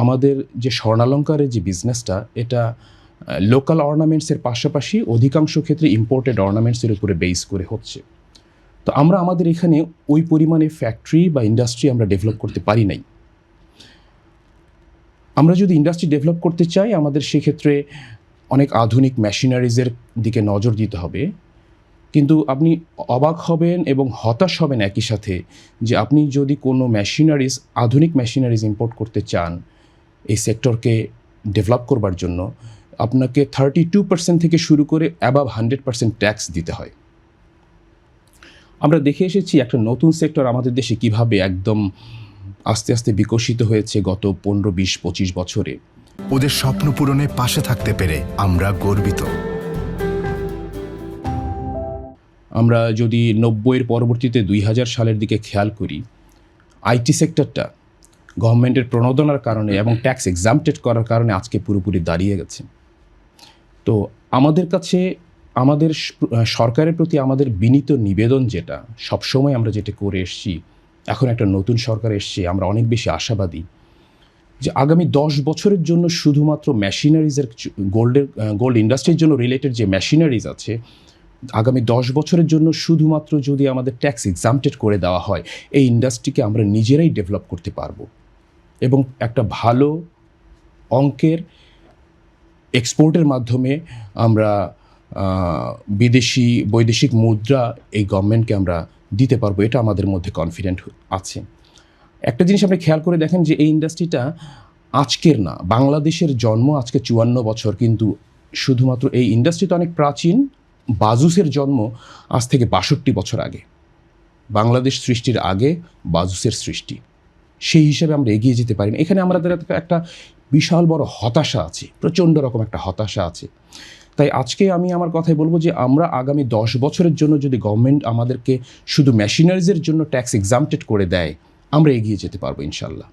আমাদের যে স্বর্ণালংকারের যে বিজনেসটা, এটা লোকাল অর্নামেন্টসের পাশাপাশি অধিকাংশ ক্ষেত্রে ইম্পোর্টেড অর্নামেন্টসের উপরে বেস করে হচ্ছে। তো আমরা আমাদের এখানে ওই পরিমাণে ফ্যাক্টরি বা ইন্ডাস্ট্রি আমরা ডেভেলপ করতে পারি নাই। আমরা যদি ইন্ডাস্ট্রি ডেভেলপ করতে চাই, আমাদের সেক্ষেত্রে অনেক আধুনিক মেশিনারিজের দিকে নজর দিতে হবে। কিন্তু আপনি অবাক হবেন এবং হতাশ হবেন একই সাথে যে আপনি যদি কোনো আধুনিক মেশিনারিজ ইম্পোর্ট করতে চান এই সেক্টরকে ডেভেলপ করবার জন্য, আপনাকে 32% থেকে শুরু করে অ্যাবাভ 100% ট্যাক্স দিতে হয়। আমরা দেখে এসেছি একটা নতুন সেক্টর আমাদের দেশে কিভাবে একদম আস্তে আস্তে বিকশিত হয়েছে গত 15, 20, 25 বছরে। ওদের স্বপ্ন পূরণে পাশে থাকতে পেরে আমরা গর্বিত। আমরা যদি 90-এর পরবর্তীতে 2000 সালের দিকে খেয়াল করি, আইটি সেক্টরটা গভর্নমেন্টের প্রণোদনার কারণে এবং ট্যাক্স এক্সাম্পটেড করার কারণে আজকে পুরোপুরি দাঁড়িয়ে গেছে। তো আমাদের কাছে আমাদের সরকারের প্রতি আমাদের বিনীত নিবেদন, যেটা সবসময় আমরা যেটা করে এসেছি, এখন একটা নতুন সরকার এসছে, আমরা অনেক বেশি আশাবাদী যে আগামী 10 বছরের জন্য শুধুমাত্র মেশিনারিজের গোল্ড ইন্ডাস্ট্রির জন্য রিলেটেড যে মেশিনারিজ আছে, আগামী 10 বছরের জন্য শুধুমাত্র যদি আমাদের ট্যাক্স এক্সাম্পটেড করে দেওয়া হয়, এই ইন্ডাস্ট্রিকে আমরা নিজেরাই ডেভেলপ করতে পারবো এবং একটা ভালো অঙ্কের এক্সপোর্টের মাধ্যমে আমরা বৈদেশিক মুদ্রা এই গভর্নমেন্টকে আমরা দিতে পারবো। এটা আমাদের মধ্যে কনফিডেন্ট আছে। একটা জিনিস আপনি খেয়াল করে দেখেন যে এই ইন্ডাস্ট্রিটা আজকের না, বাংলাদেশের জন্ম আজকে 54 বছর, কিন্তু শুধুমাত্র এই ইন্ডাস্ট্রিটা অনেক প্রাচীন। বাজুসের জন্ম আজ থেকে 62 বছর আগে। বাংলাদেশ সৃষ্টির আগে বাজুসের সৃষ্টি। সেই হিসাবে আমরা এগিয়ে যেতে পারি না। এখানে আমাদের একটা বিশাল বড় হতাশা আছে, প্রচণ্ড রকম একটা হতাশা আছে। তাই আজকে আমি আমার কথাই বলবো যে আমরা আগামী 10 বছরের জন্য যদি গভর্নমেন্ট আমাদেরকে শুধু মেশিনারিজের জন্য ট্যাক্স এক্সাম্পটেড করে দেয়, আমরা এগিয়ে যেতে পারবো ইনশাল্লাহ।